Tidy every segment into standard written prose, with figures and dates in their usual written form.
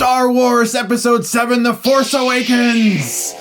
Star Wars Episode 7, The Force Awakens!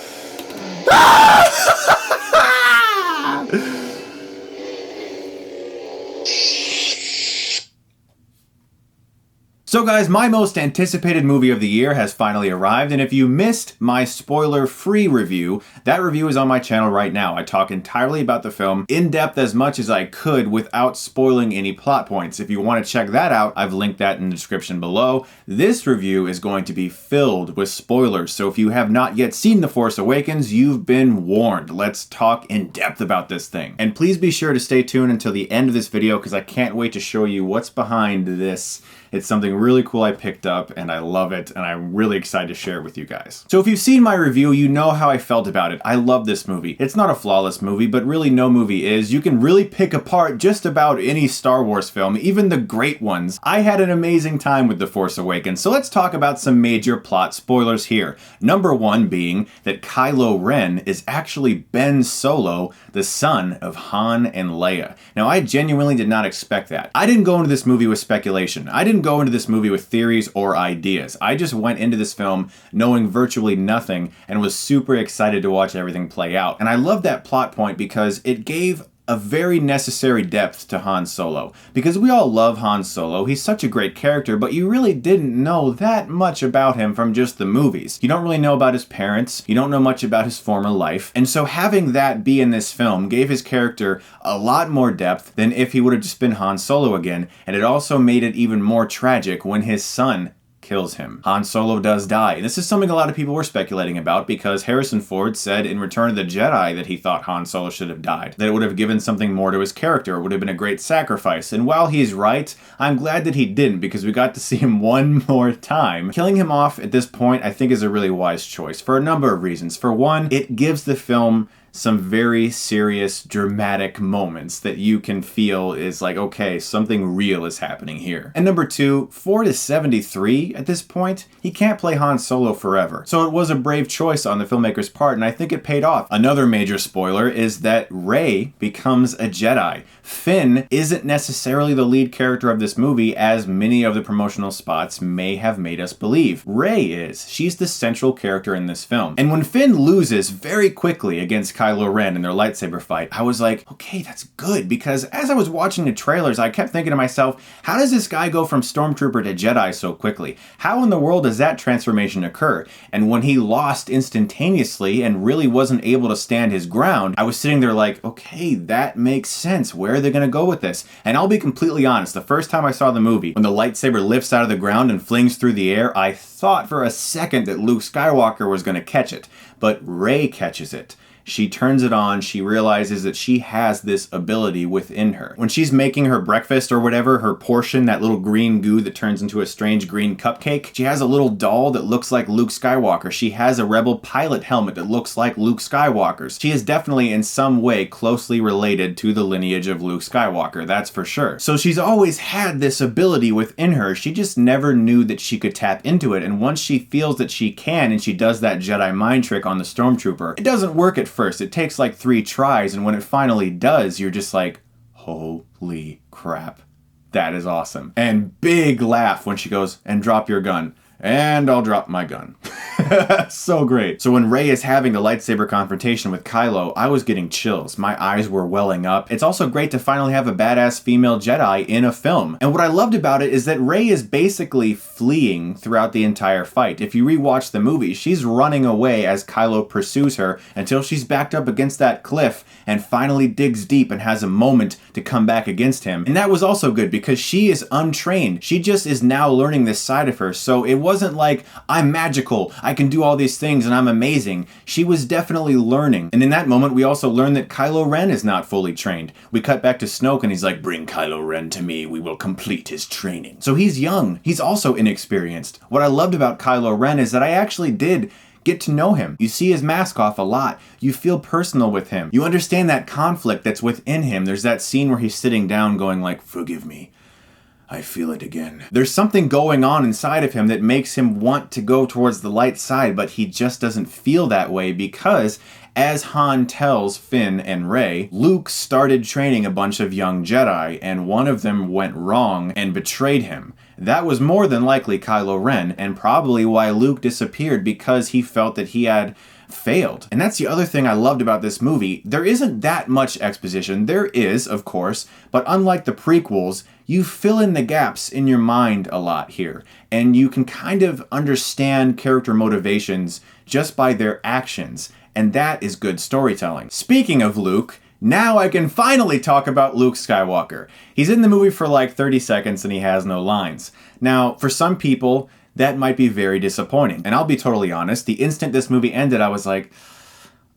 So guys, my most anticipated movie of the year has finally arrived, and if you missed my spoiler-free review, that review is on my channel right now. I talk entirely about the film, in depth as much as I could without spoiling any plot points. If you want to check that out, I've linked that in the description below. This review is going to be filled with spoilers, so if you have not yet seen The Force Awakens, you've been warned. Let's talk in depth about this thing. And please be sure to stay tuned until the end of this video, because I can't wait to show you what's behind this. It's something really cool I picked up, and I love it, and I'm really excited to share it with you guys. So if you've seen my review, you know how I felt about it. I love this movie. It's not a flawless movie, but really no movie is. You can really pick apart just about any Star Wars film, even the great ones. I had an amazing time with The Force Awakens, so let's talk about some major plot spoilers here. Number one being that Kylo Ren is actually Ben Solo, the son of Han and Leia. Now, I genuinely did not expect that. I didn't go into this movie with speculation. I didn't go into this movie with theories or ideas. I just went into this film knowing virtually nothing and was super excited to watch everything play out. And I love that plot point because it gave a very necessary depth to Han Solo. Because we all love Han Solo, he's such a great character, but you really didn't know that much about him from just the movies. You don't really know about his parents, you don't know much about his former life, and so having that be in this film gave his character a lot more depth than if he would have just been Han Solo again, and it also made it even more tragic when his son kills him. Han Solo does die. And this is something a lot of people were speculating about because Harrison Ford said in Return of the Jedi that he thought Han Solo should have died, that it would have given something more to his character, it would have been a great sacrifice. And while he's right, I'm glad that he didn't because we got to see him one more time. Killing him off at this point I think is a really wise choice for a number of reasons. For one, it gives the film some very serious, dramatic moments that you can feel is like, okay, something real is happening here. And number two, Ford is 73 at this point. He can't play Han Solo forever. So it was a brave choice on the filmmaker's part, and I think it paid off. Another major spoiler is that Rey becomes a Jedi. Finn isn't necessarily the lead character of this movie, as many of the promotional spots may have made us believe. Rey is. She's the central character in this film. And when Finn loses very quickly against Kylo Ren in their lightsaber fight, I was like, okay, that's good, because as I was watching the trailers, I kept thinking to myself, how does this guy go from Stormtrooper to Jedi so quickly? How in the world does that transformation occur? And when he lost instantaneously and really wasn't able to stand his ground, I was sitting there like, okay, that makes sense. Where are they going to go with this? And I'll be completely honest, the first time I saw the movie, when the lightsaber lifts out of the ground and flings through the air, I thought for a second that Luke Skywalker was going to catch it, but Rey catches it. She turns it on, she realizes that she has this ability within her. When she's making her breakfast or whatever, her portion, that little green goo that turns into a strange green cupcake, she has a little doll that looks like Luke Skywalker. She has a Rebel pilot helmet that looks like Luke Skywalker's. She is definitely in some way closely related to the lineage of Luke Skywalker, that's for sure. So she's always had this ability within her, she just never knew that she could tap into it, and once she feels that she can and she does that Jedi mind trick on the Stormtrooper, it doesn't work at first. It takes like 3 tries, and when it finally does, you're just like, holy crap, that is awesome. And big laugh when she goes, and drop your gun. And I'll drop my gun. So great. So when Rey is having the lightsaber confrontation with Kylo, I was getting chills. My eyes were welling up. It's also great to finally have a badass female Jedi in a film. And what I loved about it is that Rey is basically fleeing throughout the entire fight. If you rewatch the movie, she's running away as Kylo pursues her until she's backed up against that cliff and finally digs deep and has a moment to come back against him. And that was also good because she is untrained. She just is now learning this side of her. So it wasn't like, I'm magical, I can do all these things and I'm amazing. She was definitely learning. And in that moment, we also learned that Kylo Ren is not fully trained. We cut back to Snoke and he's like, bring Kylo Ren to me, we will complete his training. So he's young. He's also inexperienced. What I loved about Kylo Ren is that I actually did get to know him. You see his mask off a lot. You feel personal with him. You understand that conflict that's within him. There's that scene where he's sitting down going like, forgive me, I feel it again. There's something going on inside of him that makes him want to go towards the light side, but he just doesn't feel that way because, as Han tells Finn and Rey, Luke started training a bunch of young Jedi, and one of them went wrong and betrayed him. that was more than likely Kylo Ren, and probably why Luke disappeared, because he felt that he had failed. And that's the other thing I loved about this movie. There isn't that much exposition. There is, of course, but unlike the prequels, you fill in the gaps in your mind a lot here, and you can kind of understand character motivations just by their actions, and that is good storytelling. Speaking of Luke, now I can finally talk about Luke Skywalker. He's in the movie for like 30 seconds and he has no lines. Now, for some people, that might be very disappointing. And I'll be totally honest, the instant this movie ended, I was like,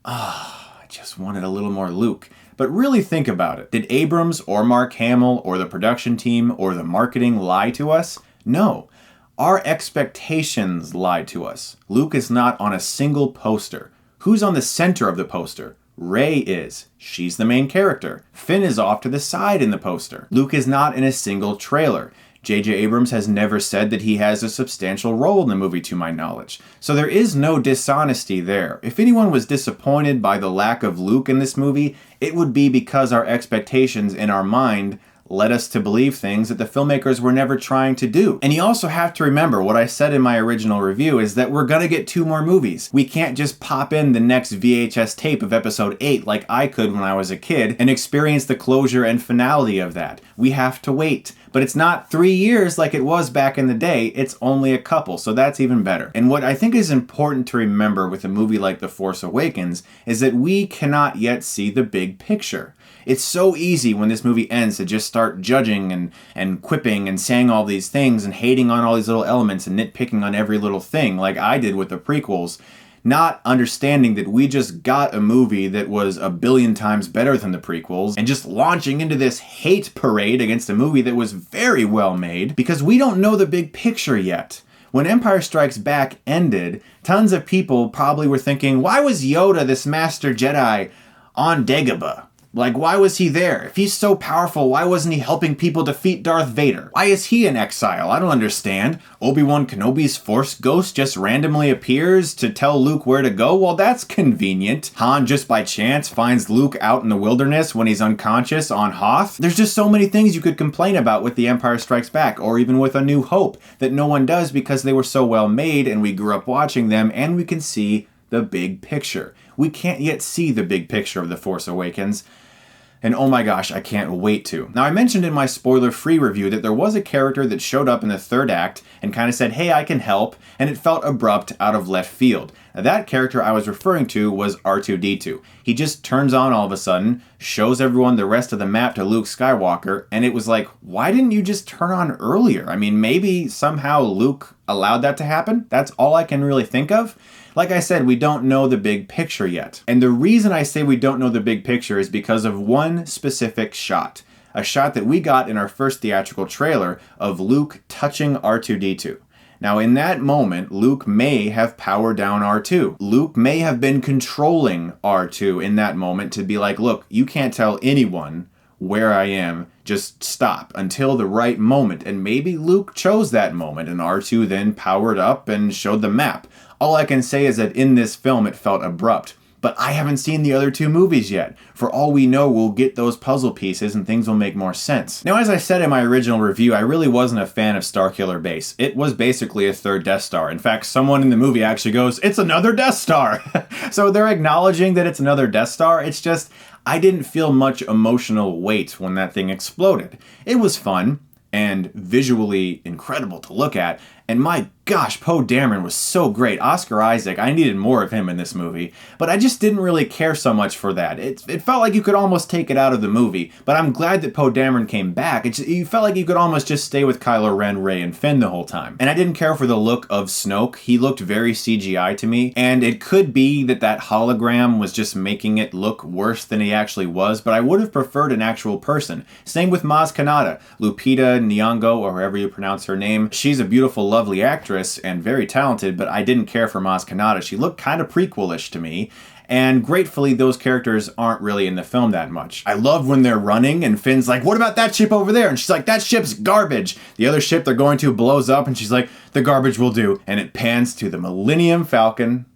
I just wanted a little more Luke. But really think about it. Did Abrams or Mark Hamill or the production team or the marketing lie to us? No. Our expectations lied to us. Luke is not on a single poster. Who's on the center of the poster? Rey is. She's the main character. Finn is off to the side in the poster. Luke is not in a single trailer. J.J. Abrams has never said that he has a substantial role in the movie, to my knowledge. So there is no dishonesty there. If anyone was disappointed by the lack of Luke in this movie, it would be because our expectations in our mind led us to believe things that the filmmakers were never trying to do. And you also have to remember what I said in my original review is that we're gonna get 2 more movies. We can't just pop in the next VHS tape of episode 8 like I could when I was a kid and experience the closure and finality of that. We have to wait. But it's not 3 years like it was back in the day, it's only a couple, so that's even better. And what I think is important to remember with a movie like The Force Awakens is that we cannot yet see the big picture. It's so easy when this movie ends to just start judging and quipping and saying all these things and hating on all these little elements and nitpicking on every little thing like I did with the prequels, not understanding that we just got a movie that was a billion times better than the prequels and just launching into this hate parade against a movie that was very well made because we don't know the big picture yet. When Empire Strikes Back ended, tons of people probably were thinking, why was Yoda, this master Jedi, on Dagobah? Like, why was he there? If he's so powerful, why wasn't he helping people defeat Darth Vader? Why is he in exile? I don't understand. Obi-Wan Kenobi's Force Ghost just randomly appears to tell Luke where to go? Well, that's convenient. Han just by chance finds Luke out in the wilderness when he's unconscious on Hoth. There's just so many things you could complain about with The Empire Strikes Back, or even with A New Hope, that no one does because they were so well made and we grew up watching them and we can see the big picture. We can't yet see the big picture of The Force Awakens. And oh my gosh, I can't wait to. Now, I mentioned in my spoiler-free review that there was a character that showed up in the third act and kind of said, hey, I can help, and it felt abrupt out of left field. Now, that character I was referring to was R2-D2. He just turns on all of a sudden, shows everyone the rest of the map to Luke Skywalker, and it was like, why didn't you just turn on earlier? I mean, maybe somehow Luke allowed that to happen? That's all I can really think of. Like I said, we don't know the big picture yet. And the reason I say we don't know the big picture is because of one specific shot. A shot that we got in our first theatrical trailer of Luke touching R2-D2. Now, in that moment, Luke may have powered down R2. Luke may have been controlling R2 in that moment to be like, look, you can't tell anyone where I am, just stop until the right moment. And maybe Luke chose that moment and R2 then powered up and showed the map. All I can say is that in this film it felt abrupt. But I haven't seen the other 2 movies yet. For all we know, we'll get those puzzle pieces and things will make more sense. Now, as I said in my original review, I really wasn't a fan of Starkiller Base. It was basically a third Death Star. In fact, someone in the movie actually goes, it's another Death Star! So they're acknowledging that it's another Death Star. It's just, I didn't feel much emotional weight when that thing exploded. It was fun and visually incredible to look at, and my gosh, Poe Dameron was so great. Oscar Isaac, I needed more of him in this movie, but I just didn't really care so much for that. It felt like you could almost take it out of the movie, but I'm glad that Poe Dameron came back. You felt like you could almost just stay with Kylo Ren, Rey, and Finn the whole time. And I didn't care for the look of Snoke. He looked very CGI to me, and it could be that that hologram was just making it look worse than he actually was, but I would have preferred an actual person. Same with Maz Kanata. Lupita Nyong'o, or however you pronounce her name. She's a beautiful, lovely actress and very talented, but I didn't care for Maz Kanata. She looked kind of prequelish to me, and gratefully those characters aren't really in the film that much. I love when they're running and Finn's like, what about that ship over there? And she's like, that ship's garbage. The other ship they're going to blows up and she's like, the garbage will do. And it pans to the Millennium Falcon.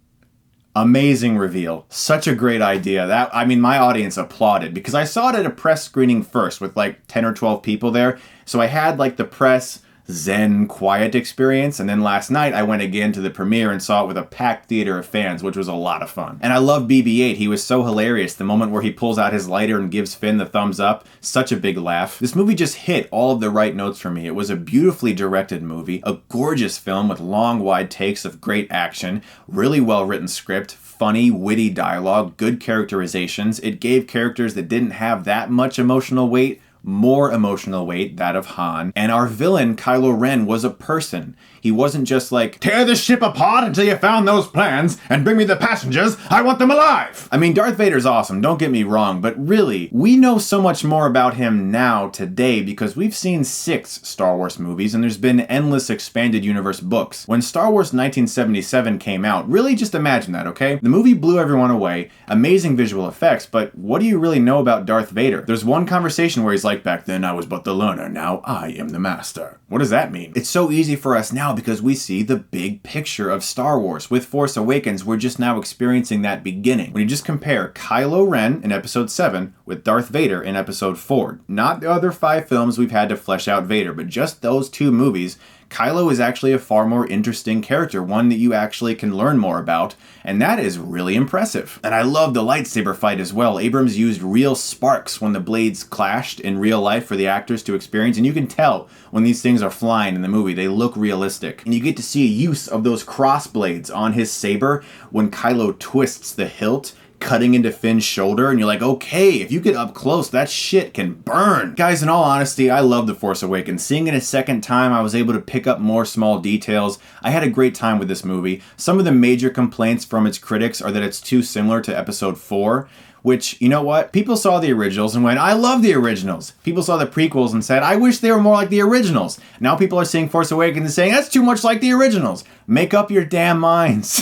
Amazing reveal. Such a great idea. My audience applauded because I saw it at a press screening first with like 10 or 12 people there. So I had like the press, zen, quiet experience. And then last night I went again to the premiere and saw it with a packed theater of fans, which was a lot of fun. And I love BB-8. He was so hilarious. The moment where he pulls out his lighter and gives Finn the thumbs up, such a big laugh. This movie just hit all of the right notes for me. It was a beautifully directed movie, a gorgeous film with long, wide takes of great action, really well-written script, funny, witty dialogue, good characterizations. It gave characters that didn't have that much emotional weight more emotional weight, that of Han. And our villain, Kylo Ren, was a person. He wasn't just like, tear the ship apart until you found those plans and bring me the passengers. I want them alive. I mean, Darth Vader's awesome, don't get me wrong, but really, we know so much more about him now, today, because we've seen 6 Star Wars movies and there's been endless expanded universe books. When Star Wars 1977 came out, really just imagine that, okay? The movie blew everyone away, amazing visual effects, but what do you really know about Darth Vader? There's one conversation where he's like, back then I was but the learner, now I am the master. What does that mean? It's so easy for us now because we see the big picture of Star Wars. With Force Awakens, we're just now experiencing that beginning. When you just compare Kylo Ren in Episode 7 with Darth Vader in Episode 4, not the other 5 films we've had to flesh out Vader, but just those 2 movies, Kylo is actually a far more interesting character, one that you actually can learn more about, and that is really impressive. And I love the lightsaber fight as well. Abrams used real sparks when the blades clashed in real life for the actors to experience, and you can tell when these things are flying in the movie, they look realistic. And you get to see a use of those cross blades on his saber when Kylo twists the hilt, cutting into Finn's shoulder, and you're like, okay, if you get up close, that shit can burn. Guys, in all honesty, I love The Force Awakens. Seeing it a second time, I was able to pick up more small details. I had a great time with this movie. Some of the major complaints from its critics are that it's too similar to Episode 4, which, you know what? People saw the originals and went, I love the originals. People saw the prequels and said, I wish they were more like the originals. Now people are seeing Force Awakens and saying, that's too much like the originals. Make up your damn minds.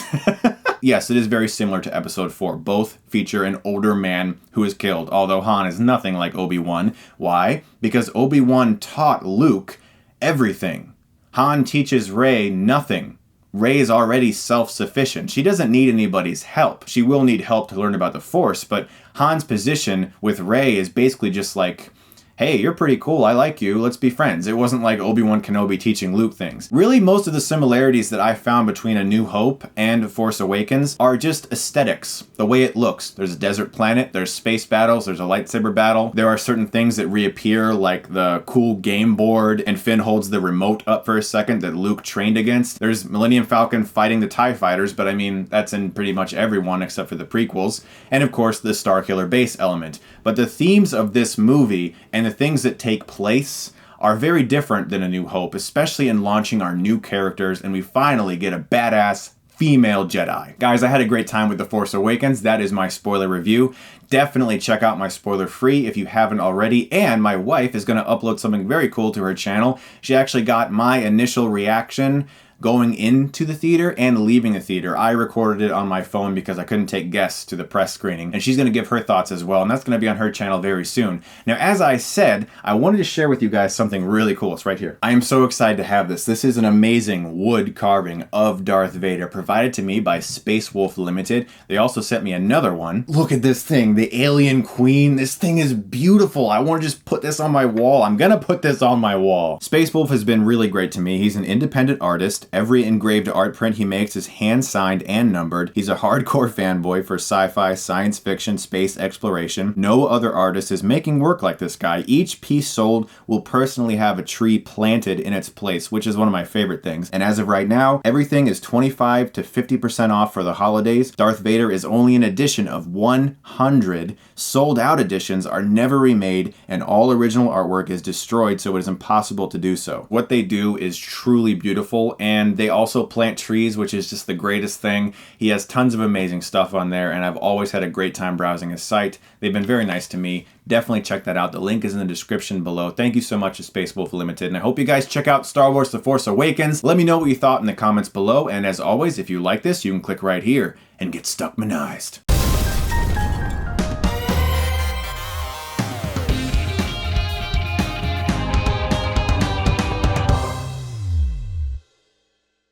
Yes, it is very similar to Episode 4. Both feature an older man who is killed, although Han is nothing like Obi-Wan. Why? Because Obi-Wan taught Luke everything. Han teaches Rey nothing. Rey is already self-sufficient. She doesn't need anybody's help. She will need help to learn about the Force, but Han's position with Rey is basically just like, hey, you're pretty cool, I like you, let's be friends. It wasn't like Obi-Wan Kenobi teaching Luke things. Really, most of the similarities that I found between A New Hope and Force Awakens are just aesthetics, the way it looks. There's a desert planet, there's space battles, there's a lightsaber battle. There are certain things that reappear, like the cool game board, and Finn holds the remote up for a second that Luke trained against. There's Millennium Falcon fighting the TIE fighters, but I mean, that's in pretty much everyone except for the prequels. And of course, the Starkiller Base element. But the themes of this movie and the things that take place are very different than A New Hope, especially in launching our new characters, and we finally get a badass female Jedi. Guys, I had a great time with The Force Awakens. That is my spoiler review. Definitely check out my spoiler free if you haven't already, and my wife is going to upload something very cool to her channel. She actually got my initial reaction going into the theater and leaving the theater. I recorded it on my phone because I couldn't take guests to the press screening, and she's going to give her thoughts as well, and that's going to be on her channel very soon. Now, as I said, I wanted to share with you guys something really cool. It's right here. I am so excited to have this. This is an amazing wood carving of Darth Vader provided to me by Space Wolf Limited. They also sent me another one. Look at this thing, the Alien Queen. This thing is beautiful. I want to just put this on my wall. I'm going to put this on my wall. Space Wolf has been really great to me. He's an independent artist. Every engraved art print he makes is hand-signed and numbered. He's a hardcore fanboy for sci-fi, science fiction, space exploration. No other artist is making work like this guy. Each piece sold will personally have a tree planted in its place, which is one of my favorite things. And as of right now, everything is 25 to 50% off for the holidays. Darth Vader is only an edition of 100. Sold out editions are never remade, and all original artwork is destroyed, so it is impossible to do so. What they do is truly beautiful, and they also plant trees, which is just the greatest thing. He has tons of amazing stuff on there, and I've always had a great time browsing his site. They've been very nice to me. Definitely check that out. The link is in the description below. Thank you so much to Space Wolf Limited, and I hope you guys check out Star Wars The Force Awakens. Let me know what you thought in the comments below, and as always, if you like this, you can click right here and get Stuckmanized.